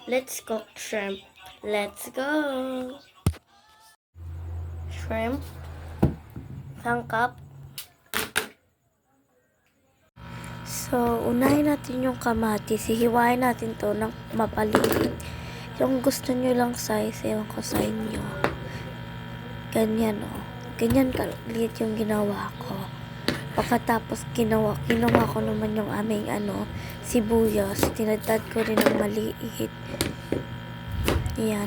Let's cook shrimp. Let's go! Shrimp, sangkap. So, unahin natin yung kamatis. Hihiwain natin to ng mapaliit. Yung gusto nyo lang size, ewan ko sa inyo. Ganyan, oh. Ganyan kaliit yung ginawa ko. Pagkatapos, kinuha ko naman yung aming, sibuyas. Tinadtad ko rin ng maliit. Yan.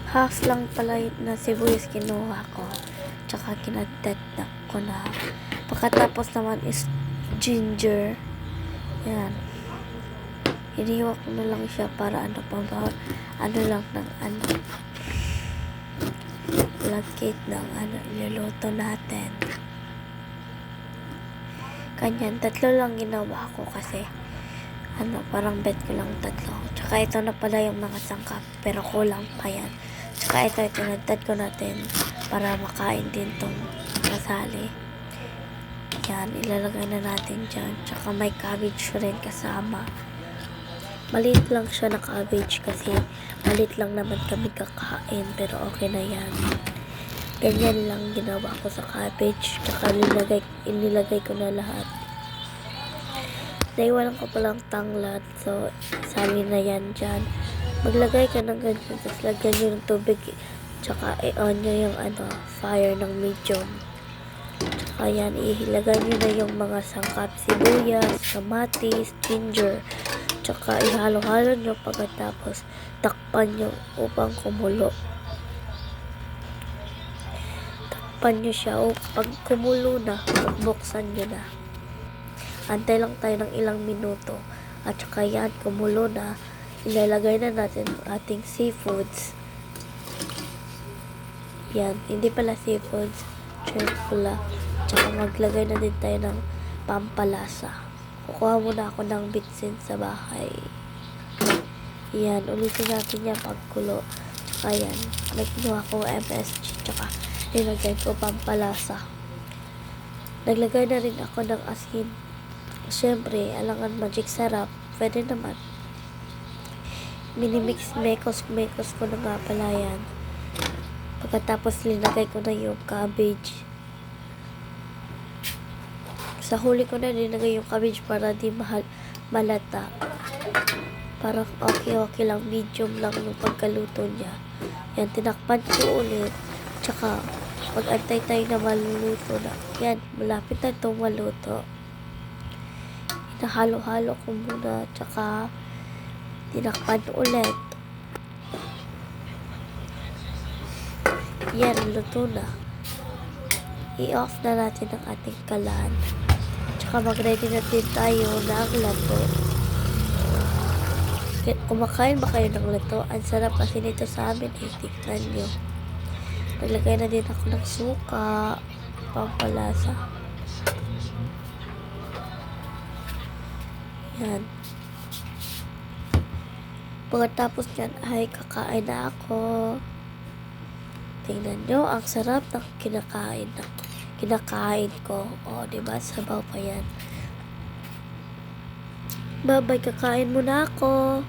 Half lang pala na sibuyas kinuha ko. Tsaka kinadtad ko na. Pagkatapos naman is ginger. Yan. Iniwa ko na lang siya para lagkit ng iluluto natin. Kanyan, tatlo lang ginawa ko kasi parang bet ko lang tatlo. Tsaka ito na pala yung mga sangkap, pero kulang pa yan. Tsaka ito, tinadtad ko natin para makain din tong kasali. Yan, ilalagay na natin dyan. Tsaka may cabbage rin kasama. Maliit lang siya na cabbage kasi maliit lang naman kami kakain, pero okay na yan. Ganyan lang ginawa ko sa cabbage. Tsaka inilagay ko na lahat. Naiwanan ko palang tanglad. So, sali na yan dyan. Maglagay ka ng ganyan. Tapos lagyan nyo ng tubig. Tsaka i-on nyo yung fire ng medium. Tsaka yan, ilagay nyo na yung mga sangkap. Sibuyas, kamatis, ginger. Tsaka ihalo-halo nyo pagkatapos takpan nyo upang kumulo. Takpan nyo siya pag kumulo na, buksan nyo na. Antay lang tayo ng ilang minuto. At saka yan, kumulo na. Ilalagay na natin ang ating seafoods. Yan, hindi pala seafoods. Shrimp pala. Tsaka maglagay na din tayo ng pampalasa. Kukuha muna ako ng bitsin sa bahay. Yan, ulitin natin yan pagkulo. Tsaka yan, may kinuha ko MSG. Tsaka nilagay ko pampalasa. Naglagay na rin ako ng asin. Siyempre, alangan magic sarap. Pwede naman. Minimix, mekos ko na nga pala yan. Pagkatapos, linagay ko na yung cabbage. Sa huli ko na linagay yung cabbage para di malata. Parang okay lang. Medium lang yung pagkaluto niya. Yan, tinakpan ko ulit. Tsaka, pag-antay tayo na maluluto na. Yan, malapit na itong maluto. Hinahalo-halo ko muna. Tsaka, tinakpan ulit. Yan, luto na. I-off na natin ang ating kalan. Tsaka mag-ready na din tayo ng lato. Kumakain ba kayo ng lato? Ang sarap kasi nito sa amin. Tignan nyo. Naglagay na din ako ng suka. Pampalasa. Yan. Pagkatapos yan ay kakain na ako. Tingnan nyo, ang sarap ng kinakain ko. O, diba? Sabaw pa yan. Bye-bye, kakain muna ako.